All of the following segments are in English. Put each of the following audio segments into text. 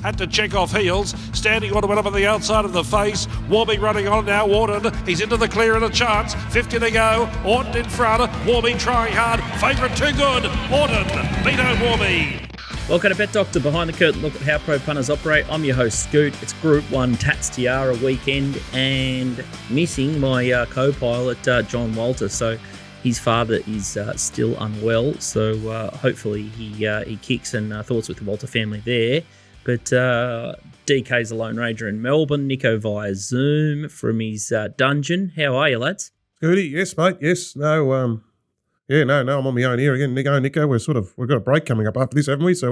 had to check off heels. Standing on to win up on the outside of the face. Warming running on now. Warden, he's into the clear and a chance. 50 to go. Orton in front. Warming trying hard. Favourite too good. Orton, Vito Warming. Welcome to Bet Doctor, behind the curtain look at how pro punters operate. I'm your host, Scoot. It's Group 1 Tatts Tiara weekend and missing my co-pilot, John Walter. So his father is still unwell, so hopefully he kicks and thoughts with the Walter family there. But DK's a Lone Ranger in Melbourne, Nico via Zoom from his dungeon. How are you, lads? Scooty, yes, mate, yes. No, I'm on my own here again. Nico, we've got a break coming up after this, haven't we? So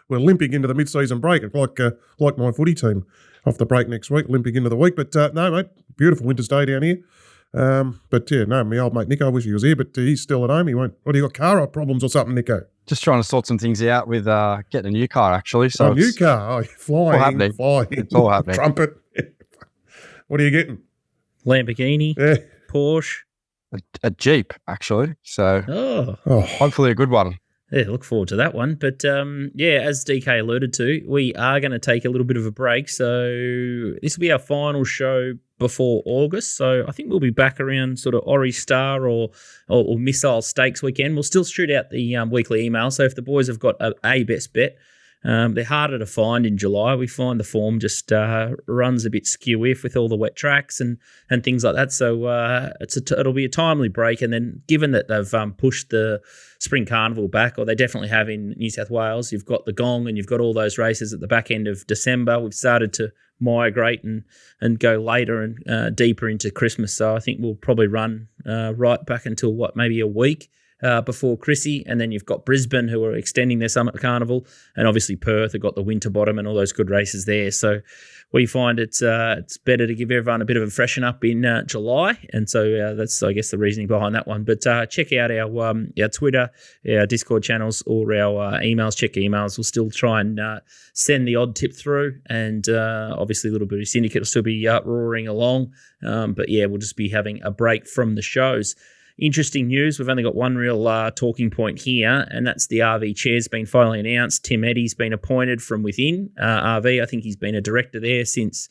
we're limping into the mid-season break. It's like my footy team off the break next week, limping into the week. But no, mate, beautiful winter's day down here. My old mate Nico, I wish he was here, but he's still at home. He won't. What do you got, car problems or something, Nico? Just trying to sort some things out with getting a new car, actually. So new car, flying. It's all happening. Trumpet. What are you getting? Lamborghini, Porsche. A Jeep, actually. So hopefully a good one. Yeah, look forward to that one. But as DK alluded to, we are going to take a little bit of a break. So this will be our final show before August. So I think we'll be back around sort of Ori Star or Missile Stakes weekend. We'll still shoot out the weekly email. So if the boys have got a best bet, they're harder to find in July. We find the form just runs a bit skew-if with all the wet tracks and things like that. So it'll be a timely break. And then given that they've pushed the Spring Carnival back, or they definitely have in New South Wales, you've got the Gong and you've got all those races at the back end of December. We've started to migrate and go later and deeper into Christmas. So I think we'll probably run right back until maybe a week before Chrissy, and then you've got Brisbane who are extending their summer carnival, and obviously Perth have got the winter bottom and all those good races there. So we find it's better to give everyone a bit of a freshen up in July, and so that's, I guess, the reasoning behind that one. But check out our Twitter, our Discord channels, or our emails. Check emails. We'll still try and send the odd tip through, and obviously Little Birdie Syndicate will still be roaring along. But we'll just be having a break from the shows. Interesting news, we've only got one real talking point here, and that's the RV chair's been finally announced. Tim Eddy's been appointed from within RV. I think he's been a director there since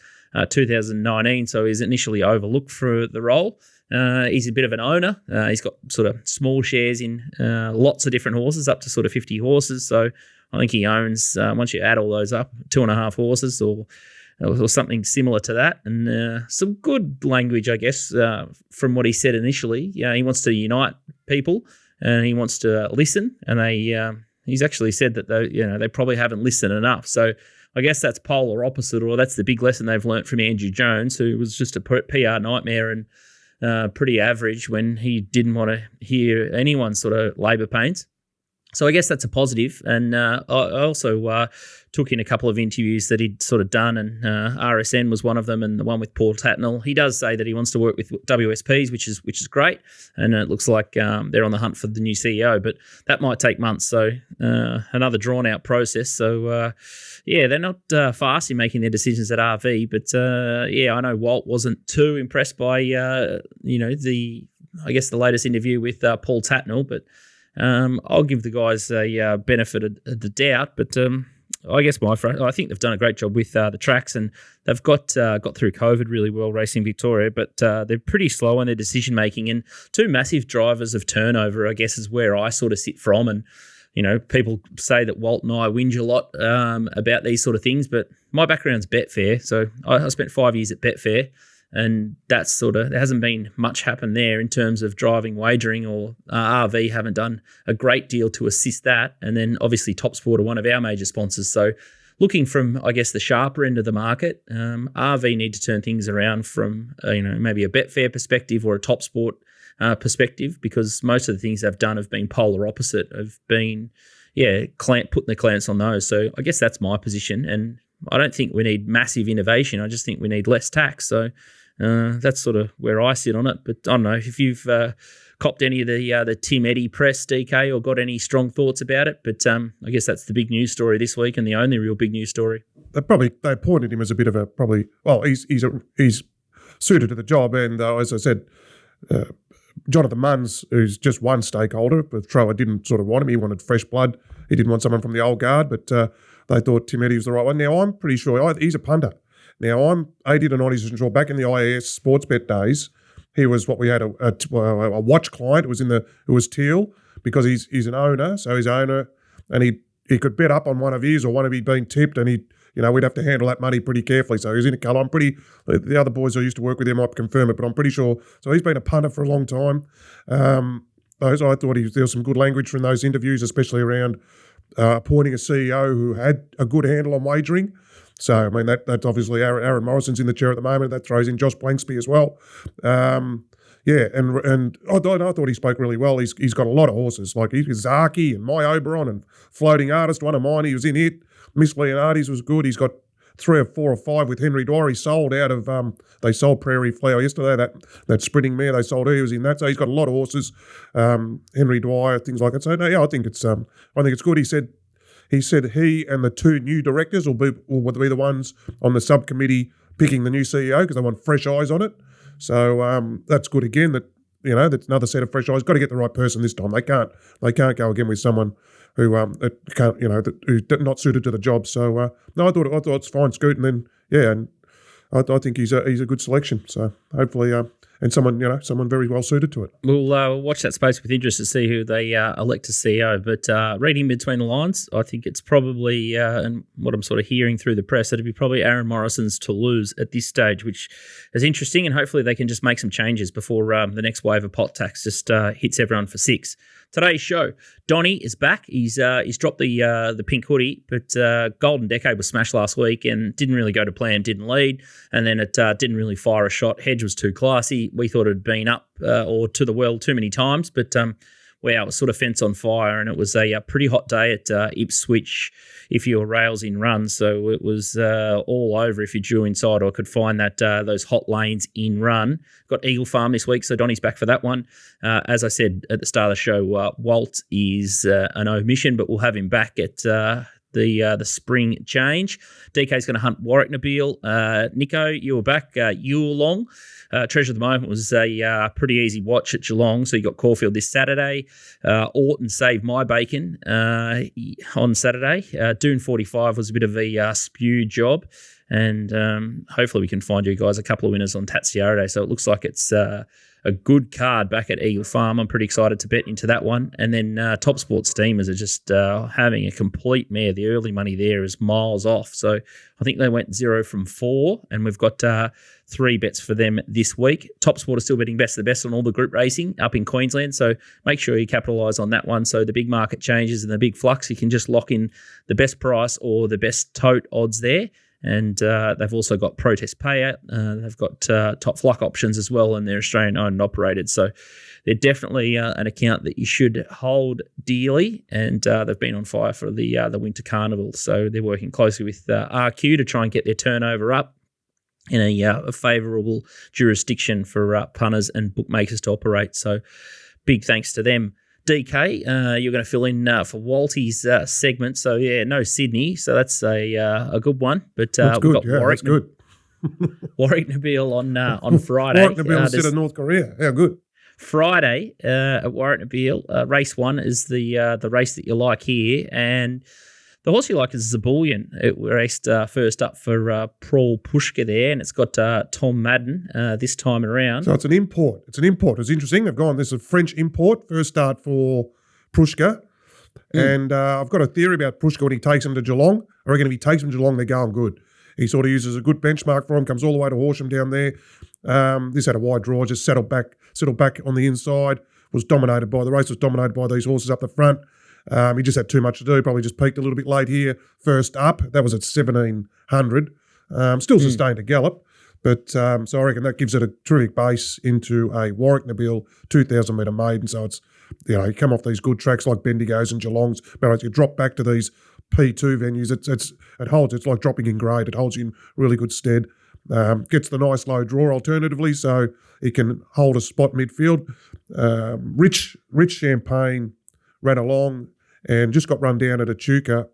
2019, so he's initially overlooked for the role. He's a bit of an owner. He's got sort of small shares in lots of different horses, up to sort of 50 horses. So I think he owns, once you add all those up, 2.5 horses or something similar to that, and some good language, I guess, from what he said initially. He wants to unite people, and he wants to listen. And he's actually said that they probably haven't listened enough. So I guess that's polar opposite, or that's the big lesson they've learnt from Andrew Jones, who was just a PR nightmare and pretty average when he didn't want to hear anyone's sort of Labor pains. So I guess that's a positive. And I also took in a couple of interviews that he'd sort of done, and RSN was one of them, and the one with Paul Tatnell. He does say that he wants to work with WSPs, which is great, and it looks like they're on the hunt for the new CEO, but that might take months, so another drawn-out process. So, they're not fast in making their decisions at RV, but, I know Walt wasn't too impressed by, the latest interview with Paul Tatnell, but I'll give the guys a benefit of the doubt, but I guess I think they've done a great job with the tracks, and they've got through COVID really well, racing Victoria, but they're pretty slow in their decision making, and two massive drivers of turnover, I guess, is where I sort of sit from. And people say that Walt and I whinge a lot about these sort of things, but my background's Betfair, so I spent 5 years at Betfair. And that's there hasn't been much happen there in terms of driving wagering, or RV haven't done a great deal to assist that. And then obviously TopSport are one of our major sponsors. So looking from, I guess, the sharper end of the market, RV need to turn things around from, maybe a Betfair perspective or a TopSport perspective, because most of the things they've done have been polar opposite, have been, putting the clamps on those. So I guess that's my position. And I don't think we need massive innovation. I just think we need less tax. So that's sort of where I sit on it. But I don't know if you've copped any of the Tim Eddy press, DK, or got any strong thoughts about it. But I guess that's the big news story this week, and the only real big news story. They appointed him as a bit of he's suited to the job, and as I said, Jonathan Munns, who's just one stakeholder, but Trower didn't sort of want him. He wanted fresh blood. He didn't want someone from the old guard, but they thought Tim Eddy was the right one. Now, I'm pretty sure he's a punter. Now, I'm 80 to 90% sure back in the IAS sports bet days, he was what we had a watch client. It was Teal, because he's an owner, so he's owner, and he could bet up on one of his or one of his being tipped, and we'd have to handle that money pretty carefully. So he's in a colour. The other boys I used to work with him might confirm it, but I'm pretty sure. So he's been a punter for a long time. I thought there was some good language from those interviews, especially around appointing a CEO who had a good handle on wagering. So, I mean, that's obviously Aaron Morrison's in the chair at the moment. That throws in Josh Blanksby as well. And I thought he spoke really well. He's got a lot of horses. Like he's Zaki and My Oberon and Floating Artist, one of mine. He was in it. Miss Leonardi's was good. He's got 3 or 4 or 5 with Henry Dwyer. He sold out of they sold Prairie Flower yesterday. That sprinting mare they sold her. He was in that. So he's got a lot of horses. Henry Dwyer, things like that. So I think it's good. He said he and the 2 new directors will be the ones on the subcommittee picking the new CEO because they want fresh eyes on it. So that's good again. That's another set of fresh eyes. Got to get the right person this time. They can't go again with someone who who's not suited to the job. So no, I thought it's fine, Scoot, and then and I think he's a good selection. So hopefully, and someone very well suited to it. We'll watch that space with interest to see who they elect as CEO. But reading between the lines, I think it's probably, and what I'm sort of hearing through the press, it'd be probably Aaron Morrison's to lose at this stage, which is interesting. And hopefully they can just make some changes before the next wave of pot tax just hits everyone for 6. Today's show, Donnie is back. He's dropped the pink hoodie, but Golden Decade was smashed last week and didn't really go to plan, didn't lead, and then it didn't really fire a shot. Hedge was too classy. We thought it had been up or to the well too many times, but it was sort of fence on fire, and it was a pretty hot day at Ipswich if you were rails in run. So it was all over if you drew inside or could find that those hot lanes in run. Got Eagle Farm this week, so Donnie's back for that one. As I said at the start of the show, Walt is an omission, but we'll have him back at the spring change. DK's going to hunt Warracknabeel. Nico, you were back. You were long. Treasure of the Moment was a pretty easy watch at Geelong, so you got Caulfield this Saturday. Orton saved my bacon on Saturday. Dune 45 was a bit of a spew job, and hopefully we can find you guys a couple of winners on Tatts Tiara Day. So it looks like it's a good card back at Eagle Farm. I'm pretty excited to bet into that one. And then TopSport Steamers are just having a complete mare. The early money there is miles off. So I think they went 0 from 4, and we've got 3 bets for them this week. TopSport are still betting best of the best on all the group racing up in Queensland. So make sure you capitalise on that one. So the big market changes and the big flux, you can just lock in the best price or the best tote odds there. And they've also got protest payout. They've got top flock options as well, and they're Australian owned and operated. So they're definitely an account that you should hold dearly. And they've been on fire for the Winter Carnival. So they're working closely with RQ to try and get their turnover up in a favourable jurisdiction for punters and bookmakers to operate. So big thanks to them. DK, you're going to fill in for Walty's segment. So, no Sydney. So that's a good one. But we've got Warracknabeel on Friday. Warracknabeel instead of North Korea. Yeah, good. Friday at Warracknabeel, race 1 is the race that you like here. And the horse you like is Zabullion. It raced first up for Prawl Pushka there, and it's got Tom Madden this time around. So it's an import. It's interesting. They've gone, this is a French import, first start for Pushka. And I've got a theory about Pushka when he takes him to Geelong. I reckon if he takes him to Geelong, they're going good. He sort of uses a good benchmark for him, comes all the way to Horsham down there. This had a wide draw, just settled back on the inside, the race was dominated by these horses up the front. He just had too much to do, probably just peaked a little bit late here. First up, that was at 1,700. Still sustained a gallop, but so I reckon that gives it a terrific base into a Warracknabeel 2,000 metre maiden. So it's, you come off these good tracks like Bendigos and Geelongs, but as you drop back to these P2 venues, it's like dropping in grade. It holds you in really good stead. Gets the nice low draw alternatively, so it can hold a spot midfield. Rich Champagne ran along and just got run down at Echuca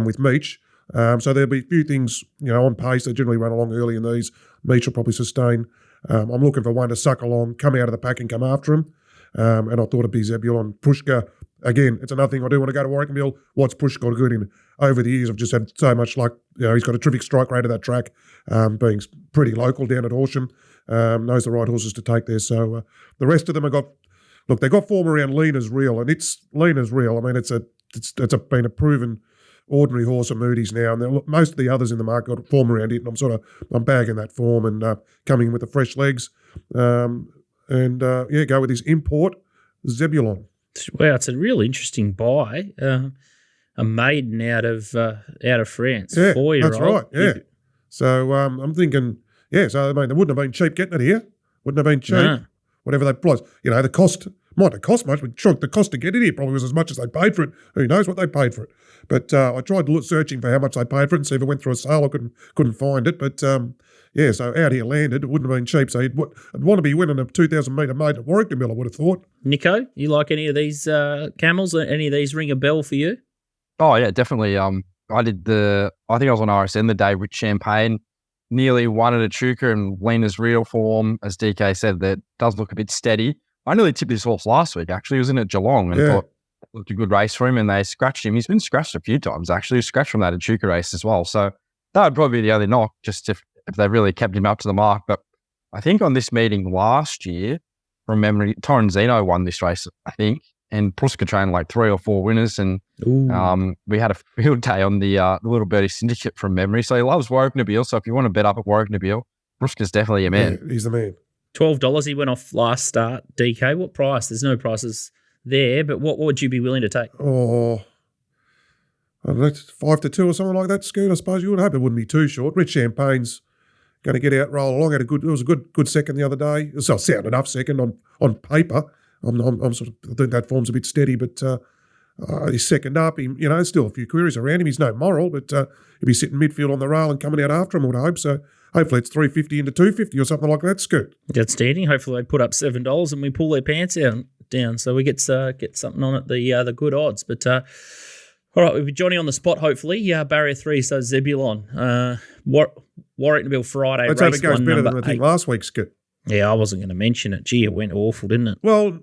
with Meach. So there'll be a few things, on pace. They generally run along early in these. Meach will probably sustain. I'm looking for one to suck along, come out of the pack and come after him. and I thought it'd be Zebulon. Pushka, again, it's another thing I do want to go to Warracknabeel. What's Pushka got good in? Over the years, I've just had so much luck. He's got a terrific strike rate of that track, being pretty local down at Horsham. Knows the right horses to take there. So the rest of them have got, look, they got form around Lena's Real, and Lena's Real. I mean, it's been a proven ordinary horse at Moody's now, and most of the others in the market got form around it, and I'm bagging that form and coming in with the fresh legs, and go with his import Zebulon. Wow, it's a real interesting buy. A maiden out of France, 4-year-old. That's right. Yeah. So I'm thinking, so I mean, it wouldn't have been cheap getting it here. Wouldn't have been cheap. No. Whatever they price, the cost might have cost much, but sure, the cost to get it here probably was as much as they paid for it. Who knows what they paid for it? But I tried searching for how much they paid for it and see if it went through a sale. I couldn't find it. But so out here landed, it wouldn't have been cheap. So I'd want to be winning a 2,000 metre maiden at Warracknabeel, I would have thought. Nico, you like any of these camels? Any of these ring a bell for you? Oh yeah, definitely. I think I was on RSN the day with Champagne. Nearly won at Echuca, and Lena's Real form, as DK said, that does look a bit steady. I nearly tipped this horse last week, actually. He was in at Geelong and thought it looked a good race for him, and they scratched him. He's been scratched a few times, actually. He was scratched from that Echuca race as well. So that would probably be the only knock, just if they really kept him up to the mark. But I think on this meeting last year, from memory, Torrenzino won this race, I think, and Pruska trained like 3 or 4 winners, and we had a field day on the Little Birdie Syndicate from memory. So he loves Warracknabeel. So if you want to bet up at Warracknabeel, Pruska's definitely a man. Yeah, he's the man. $12 he went off last start, DK. What price? There's no prices there, but what would you be willing to take? Oh, I don't know, 5-2 or something like that, Scoot. I suppose you would hope it wouldn't be too short. Rich Champagne's going to get out, roll along. It was a good second the other day. So sound enough second on paper. I'm sort of, I think that form's a bit steady, but he's second up. There's still a few queries around him. He's no moral, but he'll be sitting midfield on the rail and coming out after him, I would hope. So hopefully it's 350 into 250 or something like that, Scoot. Outstanding. Hopefully they put up $7 and we pull their pants down so we get something on at the good odds. But all right, we'll be Johnny on the spot, hopefully. Barrier 3, so Zebulon. Warracknabeel Friday. Let's hope it goes better than I think last week, Scoot. Yeah, I wasn't going to mention it. Gee, it went awful, didn't it? Well,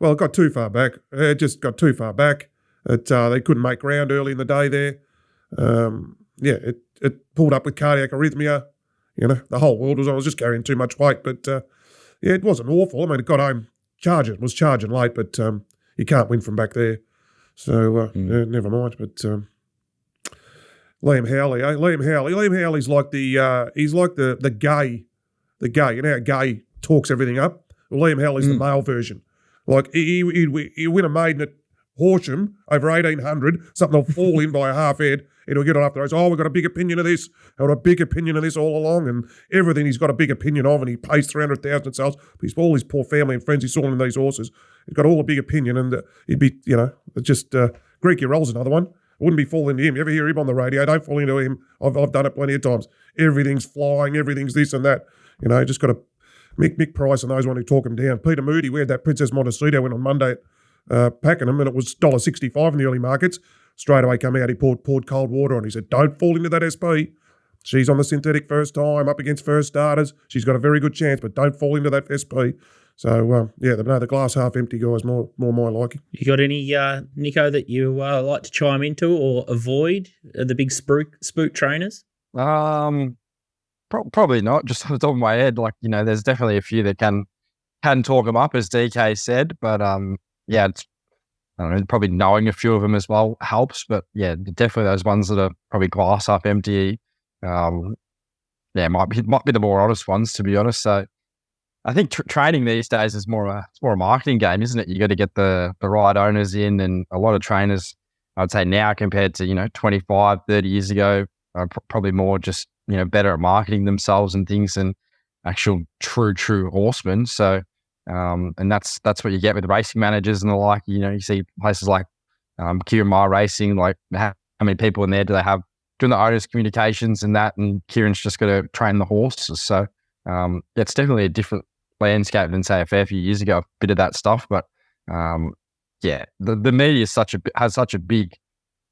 it got too far back. It just got too far back. They couldn't make ground early in the day there. It pulled up with cardiac arrhythmia. The whole world was just carrying too much weight. But, it wasn't awful. I mean, it got home was charging late, but you can't win from back there. So, never mind. But Liam Howley, Liam Howley's like he's like the gay. The gay, how gay talks everything up. Well, Liam Howley's the male version. Like, he'd win a maiden at Horsham over 1,800, something will fall in by a half head, and he'll get on up there. We've got a big opinion of this. I've got a big opinion of this all along, and everything he's got a big opinion of, and he pays 300,000 and sells. All his poor family and friends he's selling these horses, he's got all a big opinion, and he'd be, just Greek Ural's another one. I wouldn't be falling into him. You ever hear him on the radio? Don't fall into him. I've done it plenty of times. Everything's flying, everything's this and that. Just got to Mick Price and those one who talk him down. Peter Moody, we had that Princess Montecito went on Monday at Pakenham, and it was $1.65 in the early markets. Straight away come out, he poured cold water on. He said, don't fall into that SP. She's on the synthetic first time, up against first starters. She's got a very good chance, but don't fall into that SP. So, the glass half empty guys, more my liking. You got any, Nico, that you like to chime into or avoid the big spook trainers? Probably not. Just on the top of my head, there's definitely a few that can talk them up, as DK said. But it's, I don't know, probably knowing a few of them as well helps. But yeah, definitely those ones that are probably glass up empty. Might be the more honest ones, to be honest. So I think training these days is more a marketing game, isn't it? You got to get the right owners in, and a lot of trainers, I'd say now compared to 25, 30 years ago, are probably more just better at marketing themselves and things than actual true horsemen. So, and that's what you get with racing managers and the like. You see places like Kieran Maher Racing, like how many people in there do they have doing the owners' communications and that, and Kieran's just got to train the horses. So, it's definitely a different landscape than say a fair few years ago. A bit of that stuff, but the media has such a big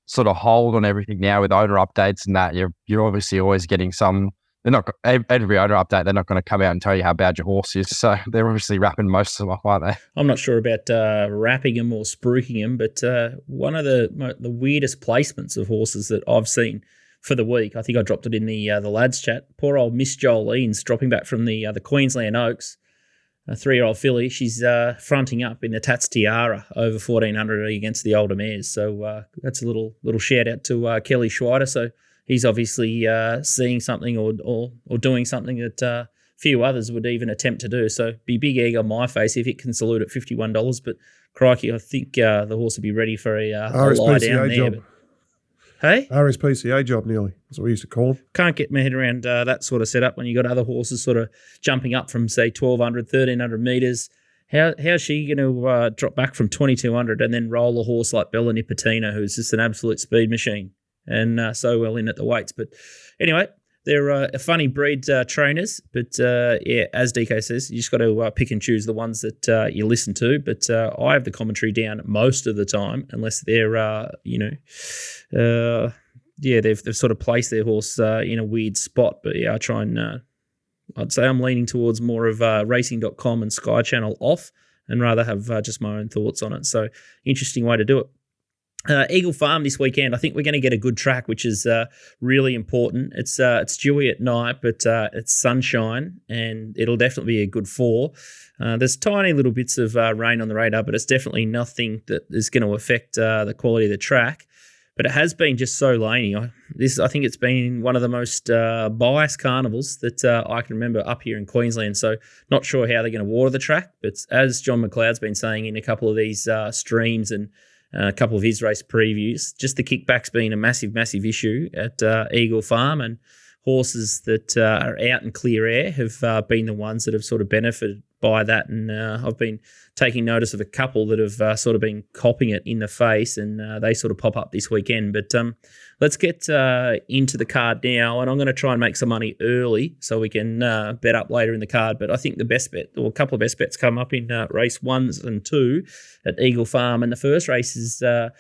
sort of hold on everything now with owner updates and that. You're obviously always getting some they're not every owner update. They're not going to come out and tell you how bad your horse is. So they're obviously wrapping most of them up, aren't they? I'm not sure about wrapping them or spruiking them, but one of the weirdest placements of horses that I've seen for the week, I think I dropped it in the lads chat. Poor old Miss Jolene's dropping back from the Queensland Oaks, a 3-year-old filly. She's fronting up in the Tatts Tiara over 1,400 against the older mares. So that's a little shout out to Kelly Schweider. So he's obviously seeing something or doing something that few others would even attempt to do. So be big egg on my face if it can salute at $51. But crikey, I think the horse will be ready for a lie down there. Job. But, hey? RSPCA job nearly. That's what we used to call them. Can't get my head around that sort of setup when you got other horses sort of jumping up from, say, 1,200, 1,300 metres. How's she going to drop back from 2,200 and then roll a horse like Bella Nipotina, who's just an absolute speed machine and so well in at the weights? But anyway, they're a funny breed trainers. But, yeah, as DK says, you just got to pick and choose the ones that you listen to. But I have the commentary down most of the time, unless they're, they've sort of placed their horse in a weird spot. But, yeah, I try and I'd say I'm leaning towards more of racing.com and Sky Channel off and rather have just my own thoughts on it. So interesting way to do it. Eagle Farm this weekend, I think we're going to get a good track, which is really important. It's dewy at night, but it's sunshine, and it'll definitely be a good 4. There's tiny little bits of rain on the radar, but it's definitely nothing that is going to affect the quality of the track. But it has been just so laney. I think it's been one of the most biased carnivals that I can remember up here in Queensland. So not sure how they're going to water the track, but as John McLeod's been saying in a couple of these streams and a couple of his race previews, just the kickback's been a massive, massive issue at Eagle Farm, and horses that are out in clear air have been the ones that have sort of benefited by that. And I've been taking notice of a couple that have sort of been copping it in the face, and they sort of pop up this weekend. But let's get into the card now, and I'm going to try and make some money early so we can bet up later in the card. But I think the best bet, or a couple of best bets, come up in race 1 and 2 at Eagle Farm. And the first race is the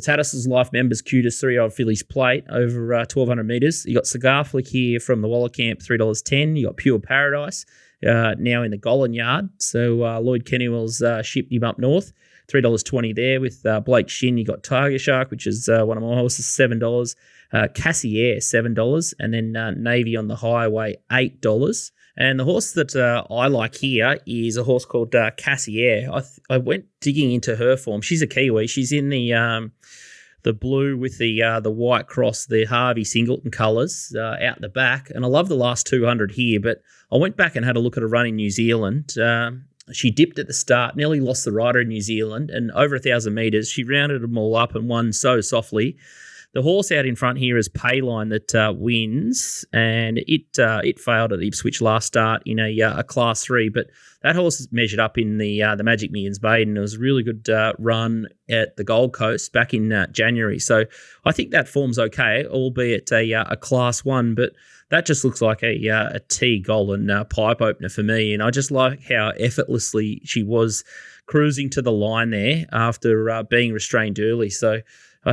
Tattersall's Life Members QTIS 3-year-old Fillies Plate over 1,200 metres. You got Cigar Flick here from the Warracknabeel, $3.10. You got Pure Paradise now in the Gollan Yard. So Lloyd Kennywell's shipped him up north. $3.20 there with Blake Shin. You got Tiger Shark, which is one of my horses, $7. Cassier, $7. And then Navy on the Highway, $8. And the horse that I like here is a horse called Cassier. I went digging into her form. She's a Kiwi. She's in the blue with the white cross, the Harvey Singleton colours out the back. And I love the last 200 here, but I went back and had a look at a run in New Zealand. She dipped at the start, nearly lost the rider in New Zealand, and over 1,000 metres, she rounded them all up and won so softly. The horse out in front here is Payline that wins, and it failed at the Ipswich last start in a Class 3, but that horse measured up in the Magic Millions Maiden. It was a really good run at the Gold Coast back in January. So I think that form's okay, albeit a Class 1, but that just looks like a T Golden pipe opener for me, and I just like how effortlessly she was cruising to the line there after being restrained early. So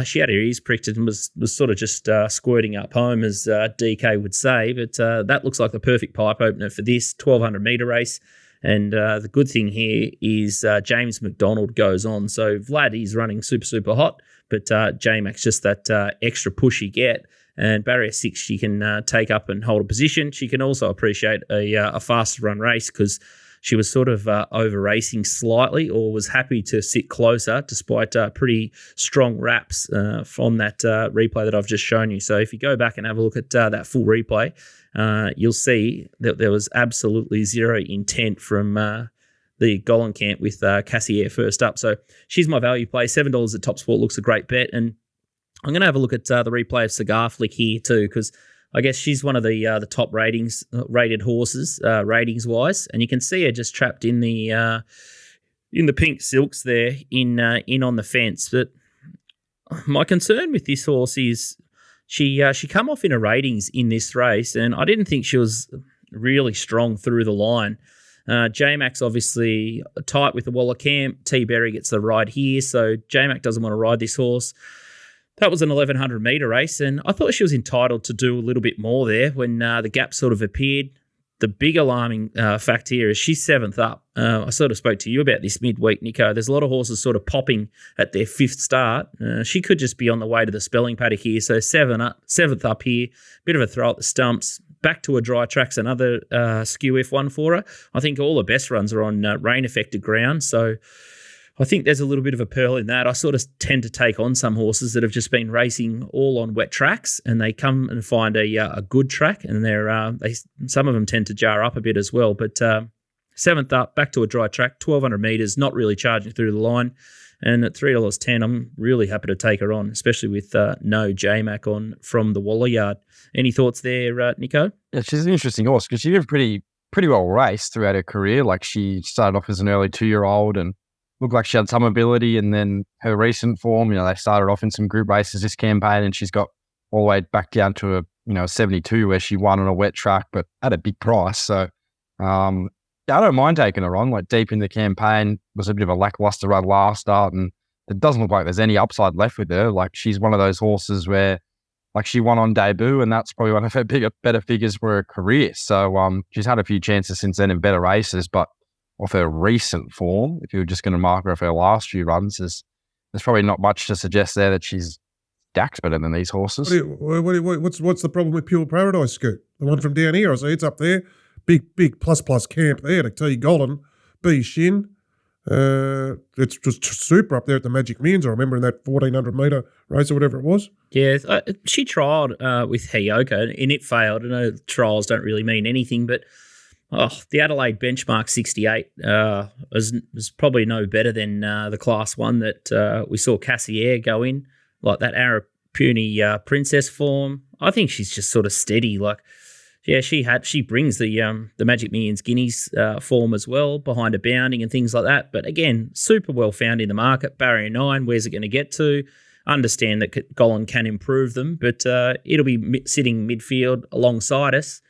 she had her ears pricked and was sort of just squirting up home, as DK would say. But that looks like the perfect pipe opener for this 1,200 metre race. And the good thing here is James McDonald goes on. So Vlad is running super, super hot, but J-Mac's just that extra push you get. And barrier 6, she can take up and hold a position. She can also appreciate a faster run race because she was sort of over-racing slightly, or was happy to sit closer despite pretty strong wraps from that replay that I've just shown you. So if you go back and have a look at that full replay, you'll see that there was absolutely zero intent from the Gollan camp with Cassier first up. So she's my value play. $7 at TopSport looks a great bet. And I'm going to have a look at the replay of Cigar Flick here too, because I guess she's one of the top rated horses ratings wise, and you can see her just trapped in the pink silks there in on the fence. But my concern with this horse is she come off in her ratings in this race, and I didn't think she was really strong through the line. J-Mac's obviously tight with the Waller camp. T Berry gets the ride here, so J-Mac doesn't want to ride this horse. That was an 1,100 metre race, and I thought she was entitled to do a little bit more there when the gap sort of appeared. The big alarming fact here is she's 7th up. I sort of spoke to you about this midweek, Nico. There's a lot of horses sort of popping at their 5th start. She could just be on the way to the spelling paddock here. So 7th up here, bit of a throw at the stumps. Back to a dry track's another skew F1 for her. I think all the best runs are on rain-affected ground, so I think there's a little bit of a pearl in that. I sort of tend to take on some horses that have just been racing all on wet tracks, and they come and find a good track, and some of them tend to jar up a bit as well. But 7th up, back to a dry track, 1,200 metres, not really charging through the line. And at $3.10, I'm really happy to take her on, especially with no J-Mac on from the Waller Yard. Any thoughts there, Nico? Yeah, she's an interesting horse because she did pretty well raced throughout her career. Like, she started off as an early 2-year-old and looked like she had some ability, and then her recent form, they started off in some group races this campaign, and she's got all the way back down to a 72 where she won on a wet track, but at a big price. So I don't mind taking her on. Like, deep in the campaign, was a bit of a lackluster run last start, and it doesn't look like there's any upside left with her. Like, she's one of those horses where, like, she won on debut, and that's probably one of her better figures for her career. So she's had a few chances since then in better races, but off her recent form, if you were just going to mark her off her last few runs, there's probably not much to suggest there that she's stacks better than these horses. What's the problem with Pure Paradise, Scoot? The one from down here, I see it's up there. Big plus camp there to T Golden, B Shin. It's just super up there at the Magic Millions. I remember in that 1,400 metre race or whatever it was. Yeah, she trialled with Heatchote and it failed. I know trials don't really mean anything, but the Adelaide benchmark 68 was probably no better than the Class 1 that we saw Cassier go in, like that Arapuni Princess form. I think she's just sort of steady. Like, yeah, she brings the Magic Millions Guineas form as well, behind a bounding and things like that. But again, super well found in the market. Barrier 9, where's it going to get to? Understand that Gollan can improve them, but it'll be sitting midfield alongside us.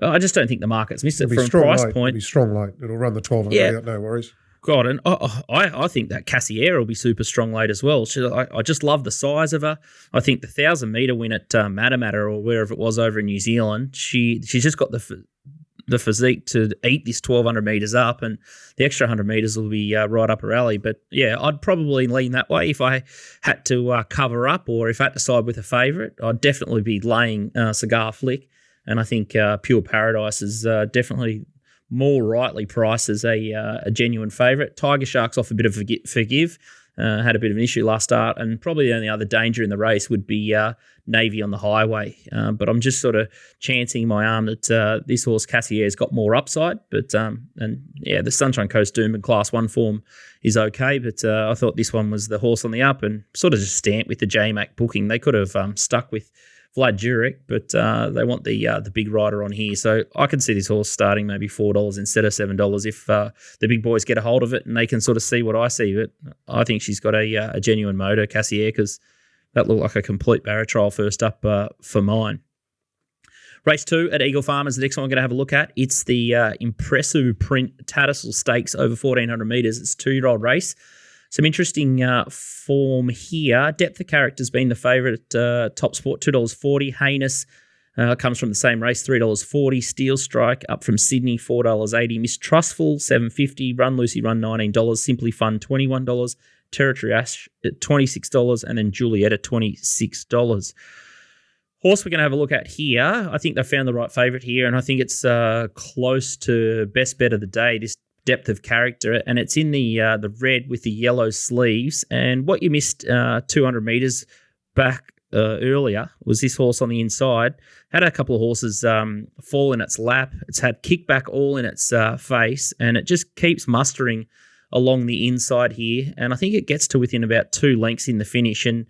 I just don't think the market's missed it from a price point. It'll be strong late. It'll run the 1,200 out, no worries. God, and I think that Cassier will be super strong late as well. I just love the size of her. I think the 1,000 metre win at Matamata or wherever it was over in New Zealand, she's just got the physique to eat this 1,200 metres up, and the extra 100 metres will be right up her alley. But yeah, I'd probably lean that way if I had to cover up, or if I had to side with a favourite. I'd definitely be laying Cigar Flick, and I think Pure Paradise is definitely more rightly priced as a genuine favourite. Tiger Shark's off a bit of forgive. Had a bit of an issue last start, and probably the only other danger in the race would be Navy on the highway. But I'm just sort of chancing my arm that this horse Cassier's got more upside. But the Sunshine Coast Doom in Class 1 form is okay, but I thought this one was the horse on the up, and sort of just stamped with the J-Mac booking. They could have stuck with Vlad Jurek, but they want the big rider on here. So I can see this horse starting maybe $4 instead of $7 if the big boys get a hold of it and they can sort of see what I see. But I think she's got a genuine motor, Cassier, because that looked like a complete barra trial first up for mine. Race 2 at Eagle Farm is the next one I'm going to have a look at. It's the Impressive Print Tattersall Stakes over 1,400 metres. It's a 2-year-old race. Some interesting form here. Depth of Character's been the favourite at TopSport, $2.40. Heinous comes from the same race, $3.40. Steel Strike up from Sydney, $4.80. Mistrustful, $7.50. Run Lucy Run, $19. Simply Fun, $21. Territory Ash at $26. And then Juliet at $26. Horse we're going to have a look at here. I think they found the right favourite here, and I think it's close to best bet of the day, this Depth of Character, and it's in the red with the yellow sleeves. And what you missed 200 metres back earlier was this horse on the inside. Had a couple of horses fall in its lap. It's had kickback all in its face, and it just keeps mustering along the inside here. And I think it gets to within about 2 lengths in the finish. And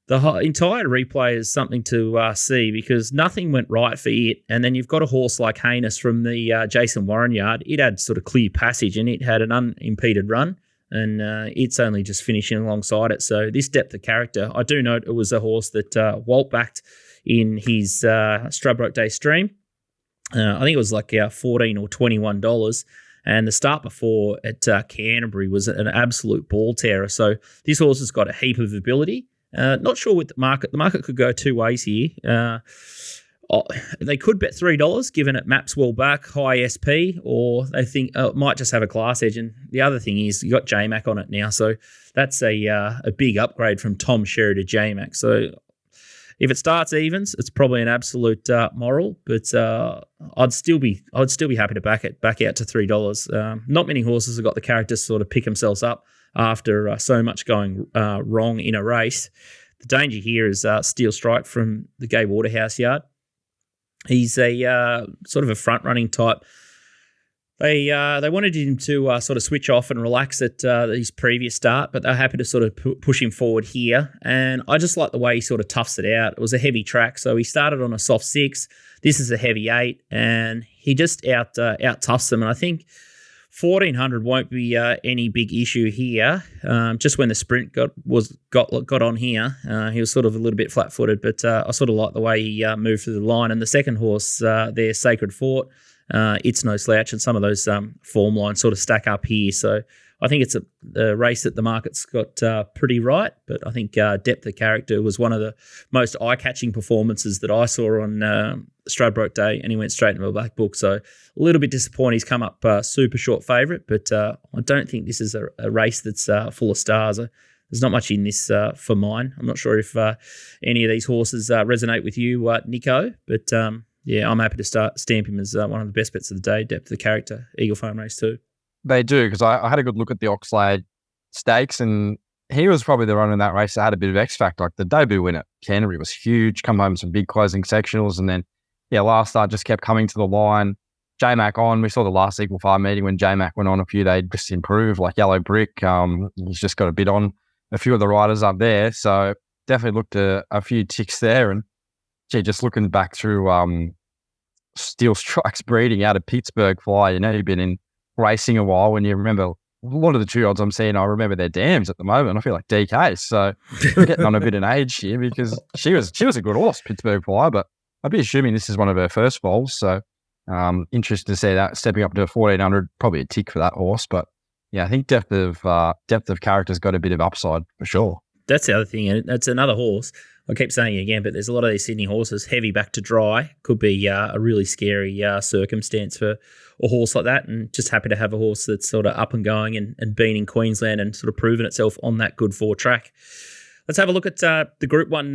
the entire replay is something to see, because nothing went right for it. And then you've got a horse like Heinous from the Jason Warren yard. It had sort of clear passage and it had an unimpeded run, and it's only just finishing alongside it. So this Depth of Character, I do note it was a horse that Walt backed in his Stradbroke Day stream. I think it was like $14 or $21. And the start before at Canterbury was an absolute ball terror. So this horse has got a heap of ability. Not sure with the market. The market could go two ways here. They could bet $3, given it maps well back, high SP, or they think it might just have a class edge. And the other thing is you got J-Mac on it now, so that's a big upgrade from Tom Sherry to J-Mac. So if it starts evens, it's probably an absolute moral, but I'd still be happy to back out to $3. Not many horses have got the character to sort of pick themselves up after so much going wrong in a race. The danger here is Steel Strike from the Gay Waterhouse yard. He's a sort of a front-running type. They wanted him to sort of switch off and relax at his previous start, but they're happy to sort of push him forward here. And I just like the way he sort of toughs it out. It was a heavy track, so he started on a soft 6. This is a heavy 8, and he just out toughs them. And I think 1400 won't be any big issue here. Just when the sprint got on here, he was sort of a little bit flat-footed, but I sort of like the way he moved through the line. And the second horse there, Sacred Fort, it's no slouch, and some of those form lines sort of stack up here. So I think it's a race that the market's got pretty right, but I think Depth of Character was one of the most eye-catching performances that I saw on Stradbroke Day, and he went straight into a black book. So a little bit disappointed he's come up super short favourite, but I don't think this is a race that's full of stars. There's not much in this for mine. I'm not sure if any of these horses resonate with you, Nico, but yeah, I'm happy to stamp him as one of the best bets of the day. Depth of Character, Eagle Farm Race 2. They do, because I had a good look at the Oxlade Stakes, and he was probably the runner in that race that had a bit of X factor. Like the debut win at Canterbury was huge, come home some big closing sectionals, and then last start just kept coming to the line. J-Mac on, we saw the last Eagle Farm meeting when J-Mac went on a few, they just improved, like Yellow Brick. He's just got a bit on a few of the riders up there, so definitely looked a few ticks there. And just looking back through Steel Strike's breeding out of Pittsburgh Fly, you've been in racing a while, when you remember a lot of the 2-year-olds I'm seeing, I remember their dams at the moment. I feel like DK, so we're getting on a bit in age here, because she was a good horse, Pittsburgh Fly, but I'd be assuming this is one of her first foals, so interested to see that stepping up to 1400, probably a tick for that horse. But yeah, I think depth of character's got a bit of upside for sure. That's the other thing, and that's another horse. I keep saying it again, but there's a lot of these Sydney horses, heavy back to dry, could be a really scary circumstance for a horse like that, and just happy to have a horse that's sort of up and going and been in Queensland and sort of proven itself on that good 4 track. Let's have a look at the Group 1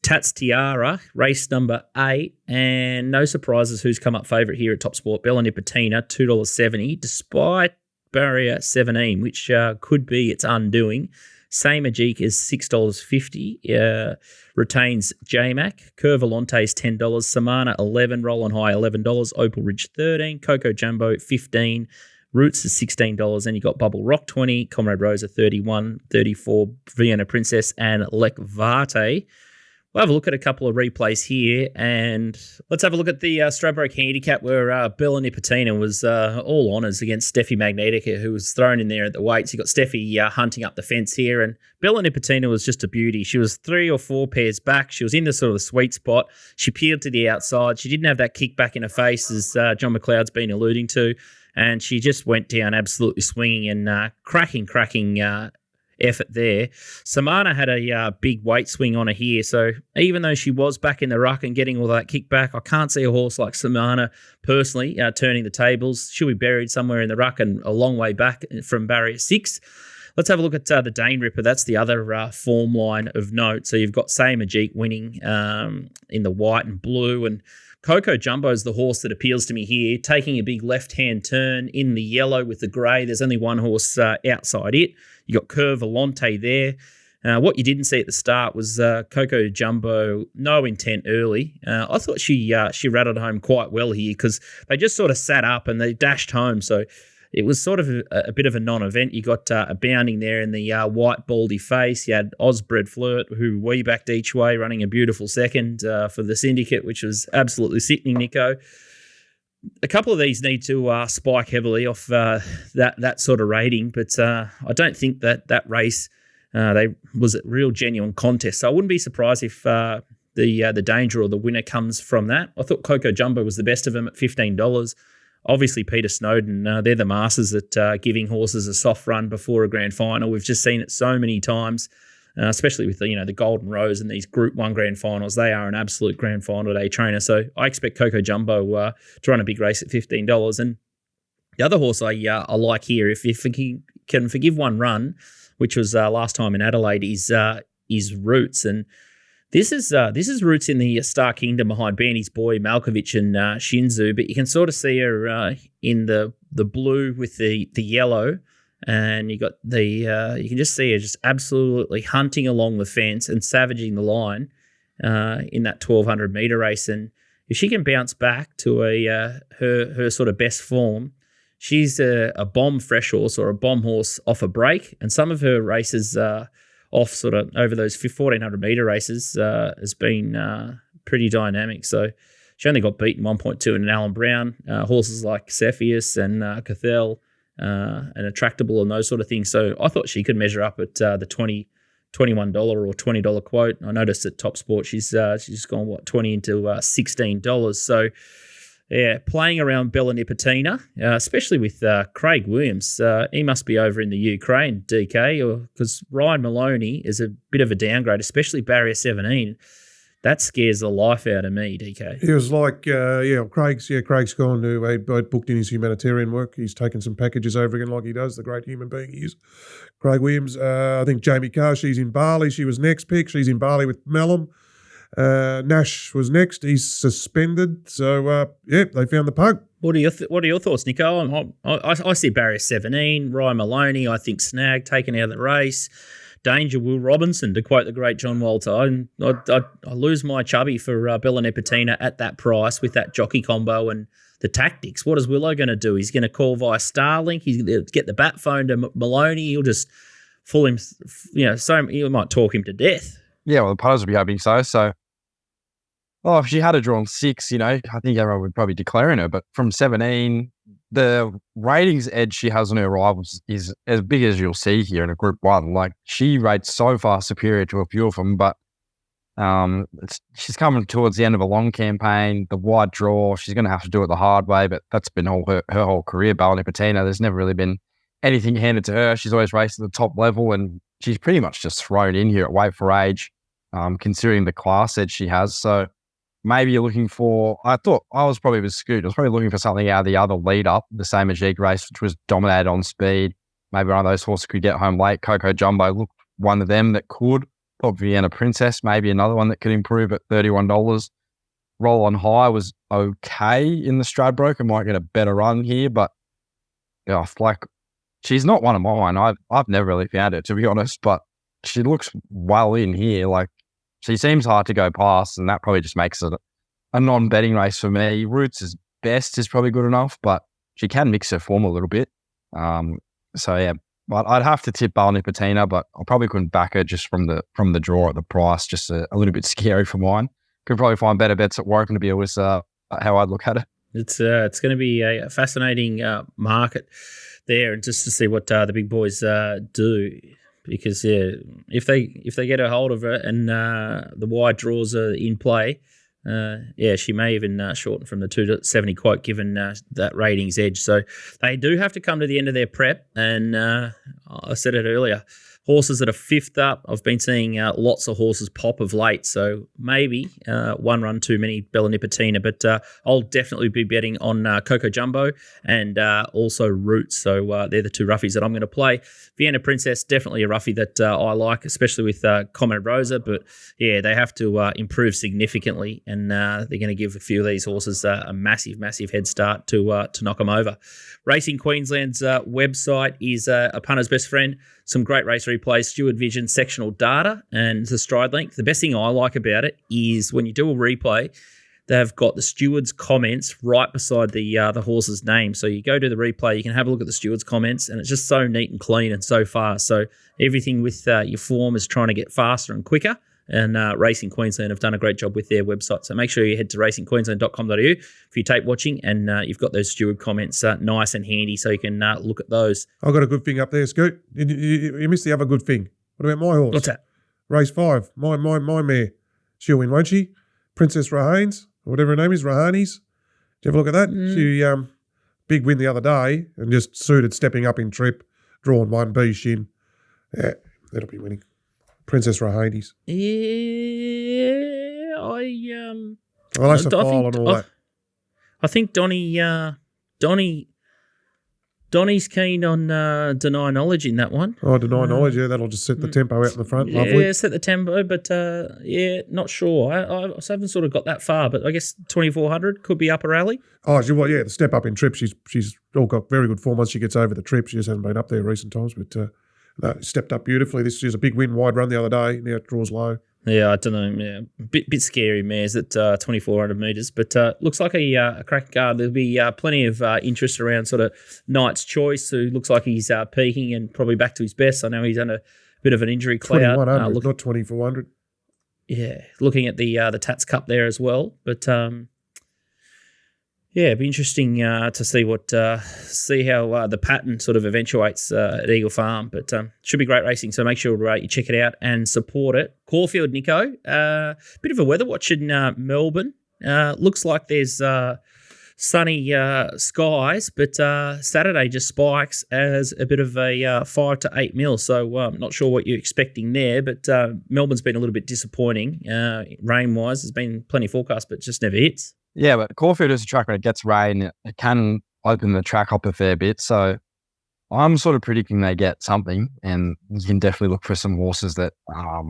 Tatts Tiara, race number 8, and no surprises who's come up favourite here at TopSport. Bella Nipotina, $2.70, despite barrier 17, which could be its undoing. Same Ajik is $6.50, retains J-Mac. Curvolante is $10, Samana $11, Rollin' High $11, Opal Ridge $13, Coco Jumbo $15, Roots is $16, and you got Bubble Rock $20, Comrade Rosa $31, $34, Vienna Princess, and Lekvate. We'll have a look at a couple of replays here, and let's have a look at the Stradbroke handicap, where Bella Nipotina was all honours against Steffi Magnetica, who was thrown in there at the weights. You got Steffi hunting up the fence here, and Bella Nipotina was just a beauty. She was 3 or 4 pairs back. She was in the sort of the sweet spot. She peeled to the outside. She didn't have that kick back in her face, as John McLeod's been alluding to, and she just went down absolutely swinging and cracking effort there. Samana had a big weight swing on her here, so even though she was back in the ruck and getting all that kickback, I can't see a horse like Samana personally turning the tables. She'll be buried somewhere in the ruck and a long way back from barrier 6. Let's have a look at the Dane Ripper. That's the other form line of note. So you've got Same Ajik winning in the white and blue, and Coco Jumbo is the horse that appeals to me here, taking a big left-hand turn in the yellow with the grey. There's only one horse outside it. You got Curvolante there. What you didn't see at the start was Coco Jumbo, no intent early. I thought she rattled home quite well here, because they just sort of sat up and they dashed home. So it was sort of a bit of a non-event. You got a bounding there in the white baldy face. You had Osbred Flirt, who we backed each way, running a beautiful second for the syndicate, which was absolutely sickening, Nico. A couple of these need to spike heavily off that sort of rating, but I don't think that race was a real genuine contest. So I wouldn't be surprised if the danger or the winner comes from that. I thought Coco Jumbo was the best of them at $15. Obviously, Peter Snowden, they're the masters at giving horses a soft run before a grand final. We've just seen it so many times. especially with the Golden Rose and these Group 1 grand finals. They are an absolute grand final day trainer. So I expect Coco Jumbo to run a big race at $15. And the other horse I like here, if he can forgive one run, which was last time in Adelaide, is Roots. And this is Roots in the Star Kingdom behind Bandy's Boy, Malkovich and Shinzu, but you can sort of see her in the blue with the yellow, and you got you can just see her just absolutely hunting along the fence and savaging the line in that 1,200 metre race. And if she can bounce back to her sort of best form, she's a bomb fresh horse or a bomb horse off a break, and some of her races off sort of over those 1,400 metre races has been pretty dynamic. So she only got beaten 1.2 in an Alan Brown. Horses like Cepheus and Cathel and Attractable and those sort of things. So I thought she could measure up at the $21 or $20 quote. I noticed at TopSport she's gone, 20 into $16. So yeah, playing around Bella Nipotina, especially with Craig Williams. He must be over in the Ukraine, DK, because Ryan Maloney is a bit of a downgrade, especially barrier 17. That scares the life out of me, DK. He was like, Craig's gone to, booked in his humanitarian work. He's taken some packages over again like he does, the great human being he is. Craig Williams, I think Jamie Carr, she's in Bali. She was next pick. She's in Bali with Malum. Nash was next. He's suspended. So, they found the pug. What are your thoughts, Nico? I see barrier 17, Ryan Maloney, I think Snag taken out of the race. Danger Will Robinson, to quote the great John Walter. I lose my chubby for Bella Nipotina at that price with that jockey combo and the tactics. What is Willow going to do? He's going to call via Starlink. He's going to get the bat phone to Maloney. He'll just fool him. He might talk him to death. Yeah, well, the punters would be hoping so. So, if she had a drawn 6, I think everyone would probably declare her. But from 17, the ratings edge she has on her rivals is as big as you'll see here in a Group 1. Like, she rates so far superior to a few of them, but she's coming towards the end of a long campaign, the wide draw. She's going to have to do it the hard way, but that's been her whole career, Bella Nipotina. There's never really been anything handed to her. She's always raced at the top level, and she's pretty much just thrown in here at weight for age, considering the class edge she has. So maybe you're looking for, I thought I was probably with Scoot. I was probably looking for something out of the other lead up, the same as Jeeg race, which was dominated on speed. Maybe one of those horses could get home late. Coco Jumbo looked one of them that could. Probably Vienna Princess, maybe another one that could improve at $31. Roll on High was okay in the Stradbroke and might get a better run here, but she's not one of mine. I've never really found it, to be honest, but she looks well in here. Like, she seems hard to go past, and that probably just makes it a non-betting race for me. Roots' best is probably good enough, but she can mix her form a little bit. But I'd have to tip Bella Nipotina, but I probably couldn't back her just from the draw at the price. Just a little bit scary for mine. Could probably find better bets at Warracknabeel was how I'd look at it. It's going to be a fascinating market there, and just to see what the big boys do. Because if they get a hold of it and the wide draws are in play, she may even shorten from the 270 quote given that ratings edge. So they do have to come to the end of their prep, and I said it earlier. Horses that are fifth up, I've been seeing lots of horses pop of late, so maybe one run too many Bella Nipotina, but I'll definitely be betting on Coco Jumbo and also Roots, so they're the two roughies that I'm going to play. Vienna Princess, definitely a roughie that I like, especially with Comrade Rosa, but yeah, they have to improve significantly, and they're going to give a few of these horses a massive, massive head start to knock them over. Racing Queensland's website is a punter's best friend. Some great race replays, Steward Vision, sectional data, and the stride length. The best thing I like about it is when you do a replay, they've got the steward's comments right beside the horse's name. So you go to the replay, you can have a look at the steward's comments, and it's just so neat and clean and so fast. So everything with your form is trying to get faster and quicker. And Racing Queensland have done a great job with their website. So make sure you head to racingqueensland.com.au for your tape watching, and you've got those steward comments nice and handy so you can look at those. I've got a good thing up there, Scoot. You missed the other good thing. What about my horse? What's that? Race 5. My mare. She'll win, won't she? Princess Rahanes, or whatever her name is, Rahanes. Did you have a look at that? She big win the other day and just suited stepping up in trip, drawn 1B shin. Yeah, that'll be winning. Princess Rahadi's. Yeah, Well, that's a file and all that. I think Donnie's keen on Deny Knowledge in that one. Oh, Deny Knowledge, yeah, that'll just set the tempo out in the front. Lovely. Yeah, set the tempo, but not sure. I haven't sort of got that far, but I guess 2,400 could be upper alley. Oh, the step up in trip. She's all got very good form once she gets over the trip. She just hasn't been up there recent times, but no, stepped up beautifully. This is a big win, wide run the other day. Now it draws low. Yeah, I don't know. Yeah, bit scary mares at 2,400 metres, but looks like a cracking card. There'll be plenty of interest around sort of Knight's Choice, who looks like he's peaking and probably back to his best. I know he's under a bit of an injury cloud. 2,100, not 2,400. Yeah, looking at the Tatts Cup there as well, but yeah, it'd be interesting to see how the pattern sort of eventuates at Eagle Farm. But should be great racing, so make sure you check it out and support it. Caulfield, Nico, bit of a weather watch in Melbourne. Looks like there's sunny skies, but Saturday just spikes as a bit of a 5 to 8 mil. So I'm not sure what you're expecting there, but Melbourne's been a little bit disappointing rain-wise. There's been plenty of forecast, but just never hits. Yeah, but Caulfield is a track when it gets rain, it can open the track up a fair bit. So I'm sort of predicting they get something, and you can definitely look for some horses that are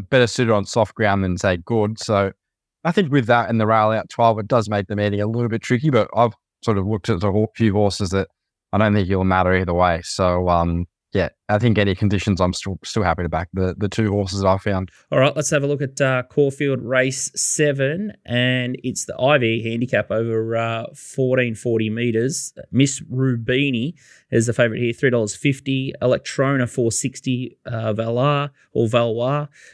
better suited on soft ground than, say, good. So I think with that and the rail out 12, it does make the meeting a little bit tricky, but I've sort of looked at a few horses that I don't think it'll matter either way. So, yeah, I think any conditions, I'm still happy to back the two horses that I found. All right, let's have a look at Caulfield Race 7, and it's the IV handicap over 1440 metres. Miss Rubini is the favourite here, $3.50. Electrona, $4.60. Valois,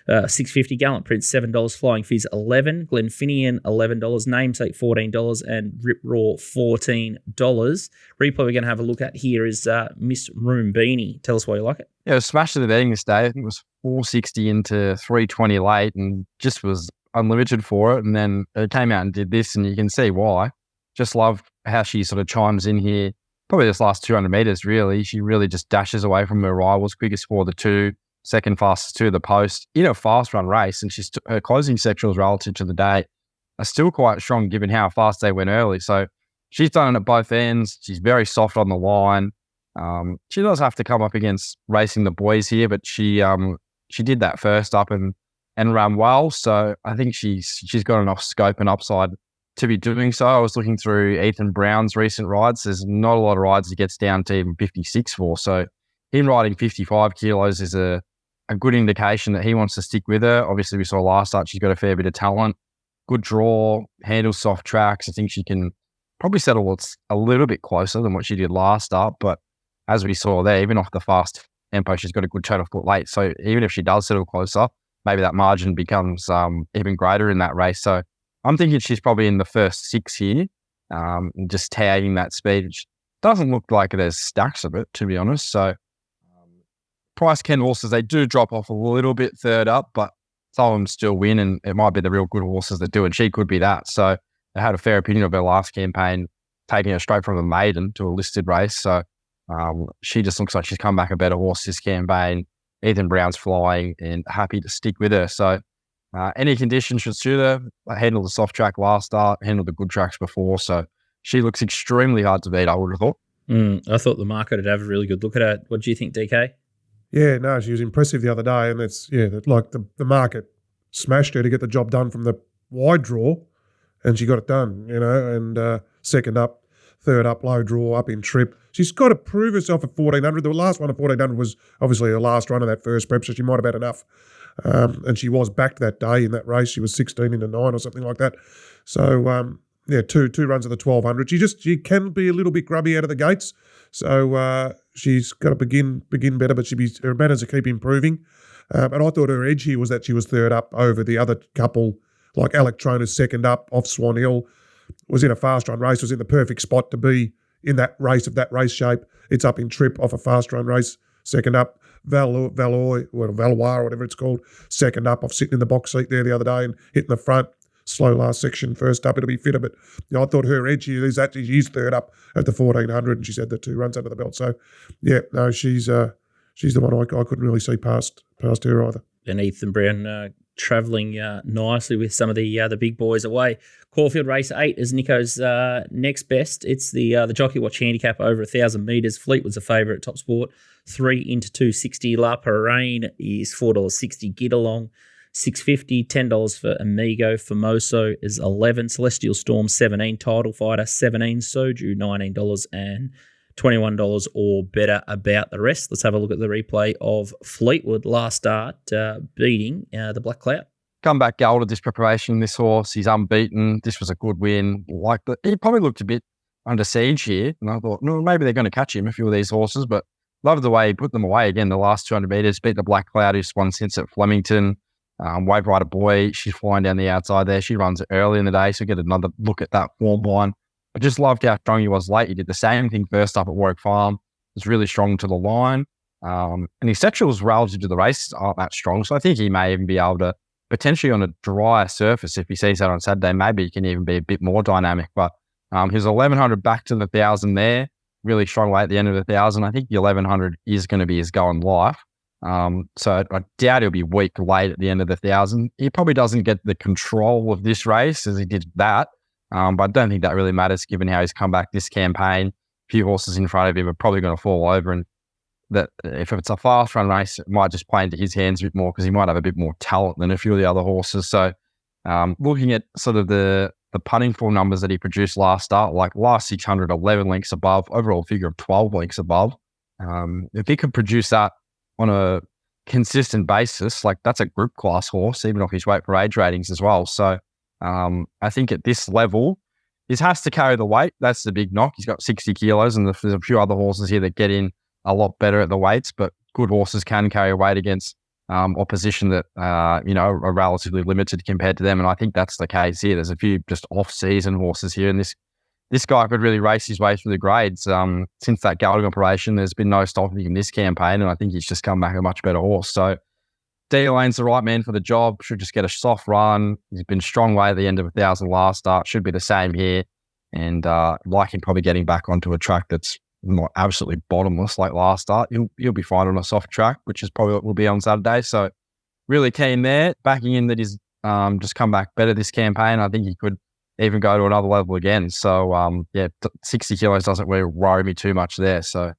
$6.50. Gallant Prince, $7. Flying Fizz, $11. Glenfinnian, $11. Namesake, $14. And Rip Raw, $14. Replay we're going to have a look at here is Miss Rubini. Tell us why you like it. Yeah, it was smashed to the betting this day. I think it was 460 into 320 late and just was unlimited for it. And then it came out and did this, and you can see why. Just love how she sort of chimes in here. Probably this last 200 metres, really. She really just dashes away from her rivals. Quickest for the two, second fastest to the post. In a fast run race, and her closing sectionals relative to the day are still quite strong given how fast they went early. So she's done it at both ends. She's very soft on the line. She does have to come up against racing the boys here, but she did that first up and ran well. So I think she's got enough scope and upside to be doing so. I was looking through Ethan Brown's recent rides. There's not a lot of rides he gets down to even 56 for. So him riding 55 kilos is a good indication that he wants to stick with her. Obviously, we saw last start she's got a fair bit of talent. Good draw, handles soft tracks. I think she can probably settle a little bit closer than what she did last start, but as we saw there, even off the fast tempo, she's got a good turn of foot late. So even if she does settle closer, maybe that margin becomes even greater in that race. So I'm thinking she's probably in the first 6 here, just tagging that speed. Which doesn't look like there's stacks of it, to be honest. So price Ken horses, they do drop off a little bit third up, but some of them still win, and it might be the real good horses that do, and she could be that. So I had a fair opinion of her last campaign, taking her straight from a maiden to a listed race. So she just looks like she's come back a better horse this campaign. Ethan Brown's flying and happy to stick with her. So any conditions should suit her. I handled the soft track last start, handled the good tracks before. So she looks extremely hard to beat, I would have thought. I thought the market would have a really good look at her. What do you think, DK? Yeah, no, she was impressive the other day, and the market smashed her to get the job done from the wide draw, and she got it done, and second up, third up, low draw, up in trip. She's got to prove herself at 1,400. The last one at 1,400 was obviously her last run of that first prep, so she might have had enough. And she was backed that day in that race. She was 16 into 9 or something like that. So, two runs of the 1,200. She can be a little bit grubby out of the gates. So she's got to begin better, but her manners will keep improving. And I thought her edge here was that she was third up over the other couple, like Electrona's second up off Swan Hill, was in a fast run race, was in the perfect spot to be in that race of that race shape. It's up in trip off a fast run race, second up. Valois, or whatever it's called, second up off sitting in the box seat there the other day and hitting the front. Slow last section, first up, it'll be fitter. But I thought her edge here is actually she's third up at the 1,400, and she's had the 2 runs under the belt. So, yeah, no, she's the one I couldn't really see past her either. and Ethan Brown travelling nicely with some of the big boys away. Caulfield race 8 is Nico's next best. It's the Jockey Watch handicap over 1,000 metres. Fleetwood's a favourite at TopSport. 3 into 260. La Parain is $4.60. Get Along $6.50. $10 for Amigo. Formoso is $11. Celestial Storm $17. Title Fighter $17. Soju $19 and $21 or better about the rest. Let's have a look at the replay of Fleetwood last start beating the Black Cloud. Comeback goal to this preparation. This horse, he's unbeaten. This was a good win. He probably looked a bit under siege here, and I thought, no, maybe they're going to catch him, a few of these horses, but loved the way he put them away again. The last 200 metres, beat the Black Cloud, who's won since at Flemington. Wave Rider Boy, she's flying down the outside there. She runs early in the day, so get another look at that form line. I just loved how strong he was late. He did the same thing first up at Warwick Farm. Was really strong to the line. And his sexuals relative to the race aren't that strong. So I think he may even be able to, potentially on a drier surface, if he sees that on Saturday, maybe he can even be a bit more dynamic. But his 1,100 back to the 1,000 there, really strong late at the end of the 1,000. I think the 1,100 is going to be his going life. So I doubt he'll be weak late at the end of the 1,000. He probably doesn't get the control of this race as he did that. But I don't think that really matters given how he's come back this campaign. A few horses in front of him are probably going to fall over, and that if it's a fast run race, it might just play into his hands a bit more because he might have a bit more talent than a few of the other horses. So looking at sort of the punting form numbers that he produced last start, like last 600, 11 lengths above, overall figure of 12 lengths above. If he could produce that on a consistent basis, like that's a group class horse, even off his weight for age ratings as well. So I think at this level, he has to carry the weight. That's the big knock. He's got 60 kilos, and there's a few other horses here that get in a lot better at the weights, but good horses can carry weight against opposition that, are relatively limited compared to them. And I think that's the case here. There's a few just off-season horses here, and this guy could really race his way through the grades. Since that gelding operation, there's been no stopping him in this campaign, and I think he's just come back a much better horse. So D Lane's the right man for the job. Should just get a soft run. He's been strong way at the end of 1,000 last start. Should be the same here. And like him probably getting back onto a track that's not absolutely bottomless like last start. He'll be fine on a soft track, which is probably what will be on Saturday. So really keen there. Backing in that he's just come back better this campaign. I think he could even go to another level again. So 60 kilos doesn't really worry me too much there. So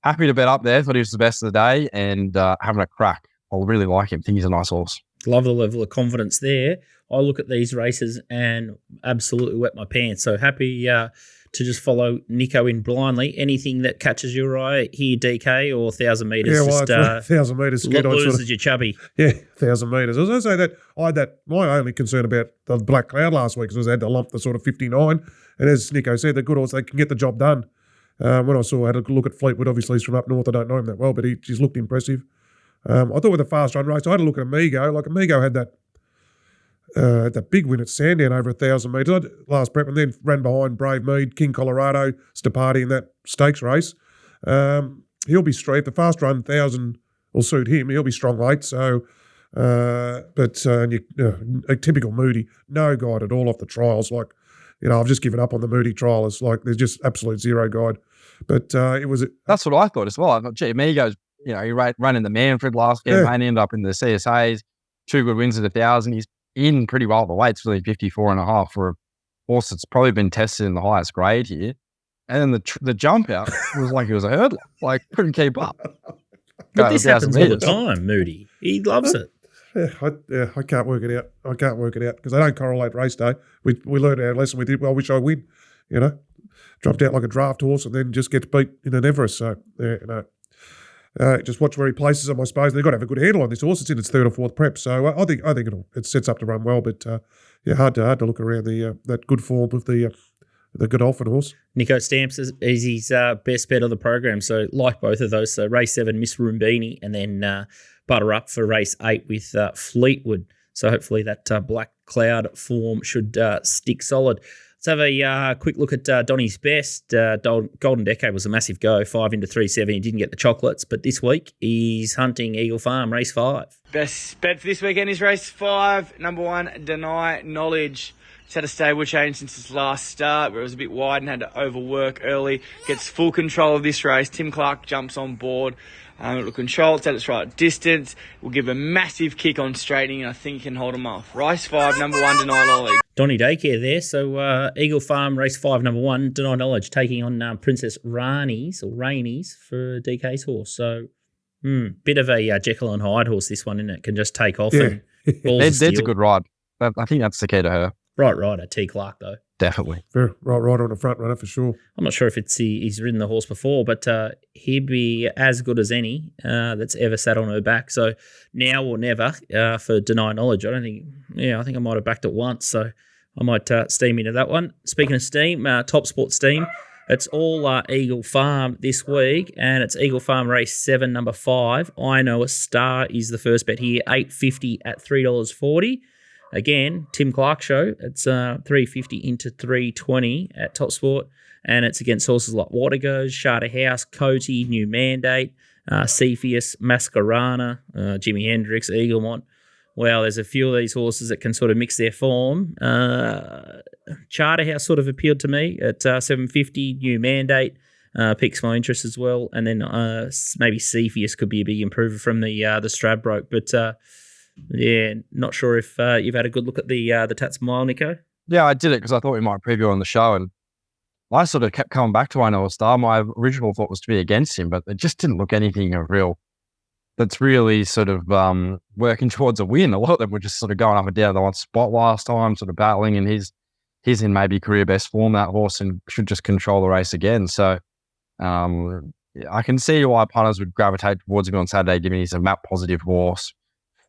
happy to bet up there. Thought he was the best of the day and having a crack. I really like him. Think he's a nice horse. Love the level of confidence there. I look at these races and absolutely wet my pants. So happy to just follow Nico in blindly. Anything that catches your eye here, DK, or 1,000 metres? Yeah, well, 1,000 metres. Loses your chubby. Yeah, 1,000 metres. I was going to say that I had that. My only concern about the Black Cloud last week was I had to lump the sort of 59. And as Nico said, the good horse, they can get the job done. When I had a look at Fleetwood, obviously he's from up north. I don't know him that well, but he's looked impressive. I thought with a fast run race, I had a look at Amigo. Like Amigo had that big win at Sandown over 1,000 metres last prep, and then ran behind Brave Mead, King Colorado, Stapati in that stakes race. He'll be straight. The fast run 1,000 will suit him. He'll be strong late. So, a typical Moody, no guide at all off the trials. Like, I've just given up on the Moody trial. It's like there's just absolute zero guide. But that's what I thought as well. I thought, gee, Amigo's. He ran in the Manfred last campaign, ended up in the CSAs, 2 good wins at 1,000. He's in pretty well at the weights, really 54.5 for a horse that's probably been tested in the highest grade here. And then the jump out was like he was a hurdler, like couldn't keep up. But this happens all the time, Moody. He loves it. I can't work it out. Because they don't correlate race day. We learned our lesson. We did. Well, I wish I win. Dropped out like a draft horse and then just gets beat in an Everest. So just watch where he places them, I suppose. They've got to have a good handle on this horse. It's in its 3rd or 4th prep, so I think it sets up to run well. But hard to look around that good form of the Godolphin horse. Nico Stamps is his best bet of the program. So like both of those, so race 7, Miss Rumbini, and then butter up for race 8 with Fleetwood. So hopefully that Black Cloud form should stick solid. Let's have a quick look at Donny's best. Golden Decade was a massive go, 5 into 3.7. He didn't get the chocolates, but this week he's hunting Eagle Farm, race 5. Best bet for this weekend is race 5. Number 1, Deny Knowledge. It's had a stable change since its last start, where it was a bit wide and had to overwork early. Gets full control of this race. Tim Clark jumps on board. It'll control, it's at its right distance. We'll give a massive kick on straightening, and I think it can hold them off. Race 5, number 1, Deny Knowledge. Donny Daycare there. So Eagle Farm, race 5, number 1, Deny Knowledge, taking on Princess Rainey's for DK's horse. So bit of a Jekyll and Hyde horse, this one, isn't it? Can just take off. Yeah. And balls of That's a steel. good ride. I think that's the key to her. Right rider, T. Clark, though. Definitely. Right on the front runner for sure. I'm not sure if he's ridden the horse before, but he'd be as good as any that's ever sat on her back. So now or never for Deny Knowledge. I think I might have backed it once, so I might steam into that one. Speaking of steam, TopSport Steam, it's all Eagle Farm this week, and it's Eagle Farm race 7, number 5. I Know a Star is the first bet here, $8.50 at $3.40. Again, Tim Clark show. It's $3.50 into $3.20 at TopSport, and it's against horses like Watergoes, Charterhouse, Coty, New Mandate, Cepheus, Mascarana, Jimi Hendrix, Eaglemont. Well, there's a few of these horses that can sort of mix their form. Charterhouse sort of appealed to me at $7.50. New Mandate piques my interest as well, and then maybe Cepheus could be a big improver from the Stradbroke, but. Yeah, not sure if you've had a good look at the Tatts Mile, Nico. Yeah, I did it because I thought we might preview on the show, and I sort of kept coming back to I Know a Star. My original thought was to be against him, but it just didn't look anything that's really sort of working towards a win. A lot of them were just sort of going up and down the one spot last time, sort of battling, and he's in maybe career best form, that horse, and should just control the race again. So I can see why punters would gravitate towards him on Saturday, given he's a map positive horse,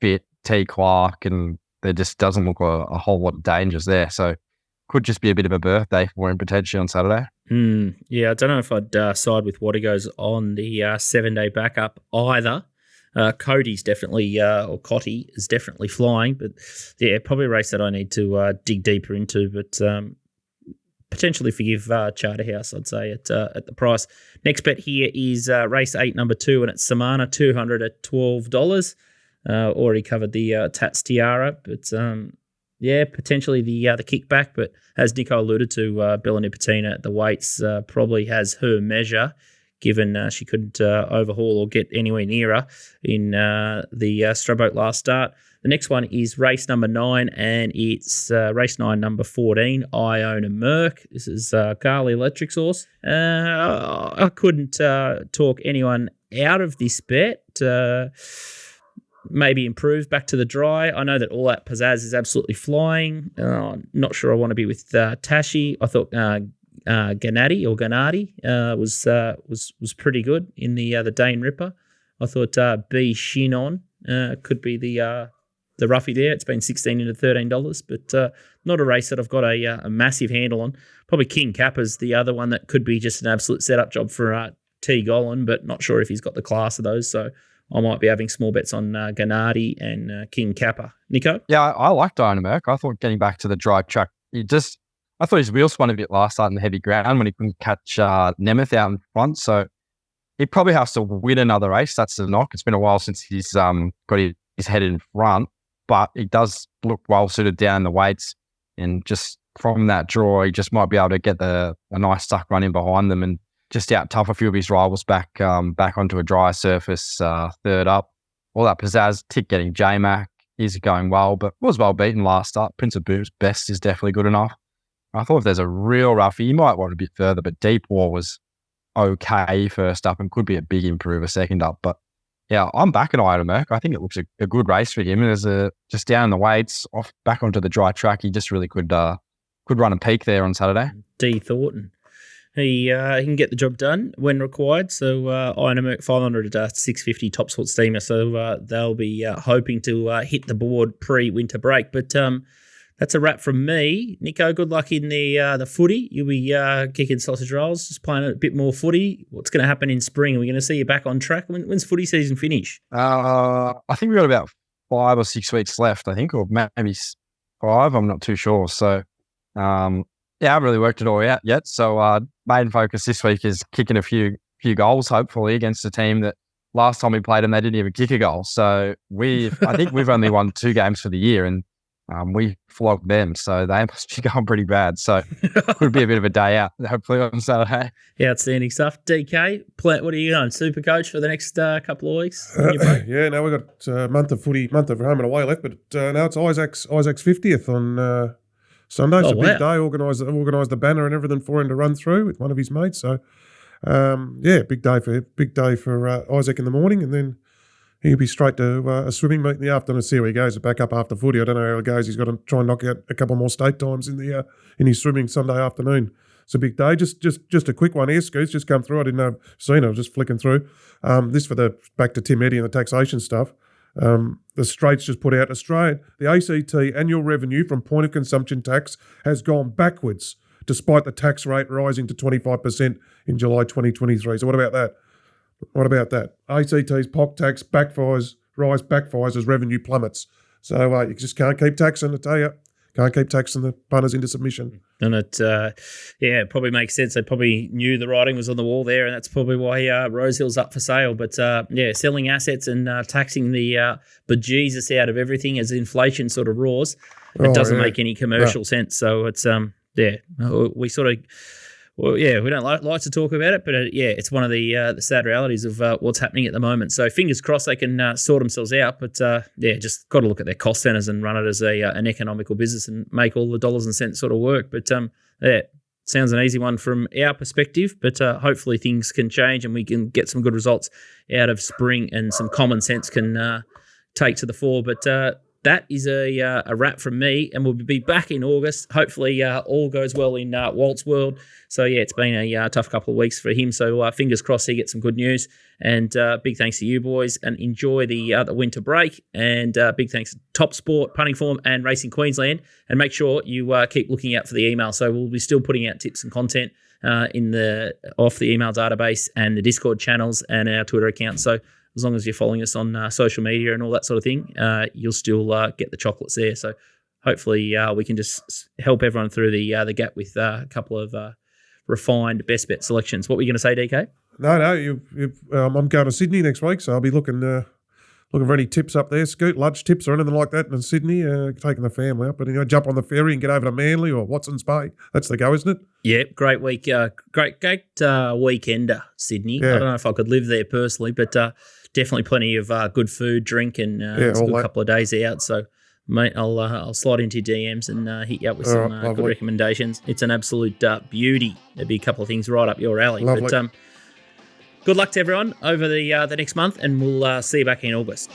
fit, T. Clark, and there just doesn't look a whole lot of dangers there. So could just be a bit of a birthday for him potentially on Saturday. Yeah, I don't know if I'd side with Watergoes on the 7-day backup either. Cody's definitely, or Cotty is definitely flying, but yeah, probably a race that I need to dig deeper into, but potentially forgive Charterhouse, I'd say, at the price. Next bet here is race 8, number 2, and it's Samana, $200 at $12. Already covered the Tatts Tiara, but potentially the kickback. But as Nico alluded to, Bella Nipotina at the weights probably has her measure, given she couldn't overhaul or get anywhere near her in the Stradbroke last start. The next one is race number 9, and it's race 9, number 14, I Own a Merc. This is Carly Electric's horse. I couldn't talk anyone out of this bet. Maybe improve back to the dry. I know that All That Pizzazz is absolutely flying. Not sure I want to be with Tashi. I thought Gennady was pretty good in the Dane Ripper. I thought B Shinon could be the roughie there. It's been $16 into $13, but not a race that I've got a massive handle on. Probably King Kappa's the other one that could be just an absolute setup job for T Golan, but not sure if he's got the class of those. So I might be having small bets on Gennady and King Kappa. Nico? Yeah, I liked Dynamurk. I thought getting back to the dry track, I thought his wheel spun a bit last start in the heavy ground when he couldn't catch Nemeth out in front. So he probably has to win another race. That's the knock. It's been a while since he's got his head in front, but he does look well suited down the weights. And just from that draw, he just might be able to get a nice stuck run in behind them and just out tough a few of his rivals back onto a dry surface, third up. All That Pizzazz, Tick getting J-Mac. He's going well, but was well beaten last start. Prince of Boom's best is definitely good enough. I thought if there's a real roughie, you might want a bit further, but Deep War was okay first up and could be a big improver second up. But yeah, I'm back at Merc. I think it looks a good race for him. And there's just down the weights, off back onto the dry track. He just really could run a peak there on Saturday. D. Thornton. He can get the job done when required. So Merc 500 at 650 TopSport Steamer. So they'll be hoping to hit the board pre-winter break. But that's a wrap from me. Nico, good luck in the footy. You'll be kicking sausage rolls, just playing a bit more footy. What's going to happen in spring? Are we going to see you back on track? When's footy season finish? I think we've got about 5 or 6 weeks left, I think, or maybe 5. I'm not too sure. So, I haven't really worked it all out yet. So main focus this week is kicking a few goals, hopefully, against a team that last time we played them, they didn't even kick a goal. So I think we've only won 2 games for the year, and We flogged them, so they must be going pretty bad. So could be a bit of a day out, hopefully on Saturday. Outstanding stuff. DK, what are you going? Super coach for the next couple of weeks? Yeah, no, we've got a month of home and away left, but now it's Isaac's 50th on Sunday. It's a big day. Organised the banner and everything for him to run through with one of his mates. So, big day for Isaac in the morning, and then he'll be straight to a swimming meet in the afternoon. See how he goes. Back up after footy. I don't know how it goes. He's got to try and knock out a couple more state times in his swimming Sunday afternoon. It's a big day. Just a quick one here, Scoots. Just come through. I didn't know seen it. I was just flicking through. This for the back to Tim Eddy and the taxation stuff. The Straits just put out the ACT annual revenue from point of consumption tax has gone backwards despite the tax rate rising to 25% in July 2023. So what about that? ACT's POC tax backfires as revenue plummets. So you just can't keep taxing, I tell you. Can't keep taxing the punters into submission. And it probably makes sense. They probably knew the writing was on the wall there, and that's probably why Rosehill's up for sale. But selling assets and taxing the bejesus out of everything as inflation sort of roars, it doesn't make any commercial sense. So it's we sort of. Well, we don't like to talk about it, but it's one of the sad realities of what's happening at the moment. So fingers crossed they can sort themselves out, but just got to look at their cost centres and run it as an economical business and make all the dollars and cents sort of work. But sounds an easy one from our perspective, but hopefully things can change and we can get some good results out of spring and some common sense can take to the fore. But that is a wrap from me, and we'll be back in August. Hopefully all goes well in Walt's world. So, it's been a tough couple of weeks for him. So, fingers crossed he gets some good news. And big thanks to you boys, and enjoy the winter break. And big thanks to TopSport, Punting Form and Racing Queensland. And make sure you keep looking out for the email. So we'll be still putting out tips and content off the email database and the Discord channels and our Twitter account. So as long as you're following us on social media and all that sort of thing, you'll still get the chocolates there. So hopefully we can just help everyone through the gap with a couple of refined best bet selections. What were you going to say, DK? No, I'm going to Sydney next week, so I'll be looking for any tips up there, Scoot, lunch tips or anything like that in Sydney, taking the family up. But, jump on the ferry and get over to Manly or Watson's Bay. That's the go, isn't it? Yeah, great week. Great weekender, Sydney. Yeah. I don't know if I could live there personally, but definitely plenty of good food, drink, and it's a good couple of days out. So, mate, I'll slide into your DMs and hit you up with some good recommendations. It's an absolute beauty. There'll be a couple of things right up your alley. Lovely. But good luck to everyone over the next month, and we'll see you back in August.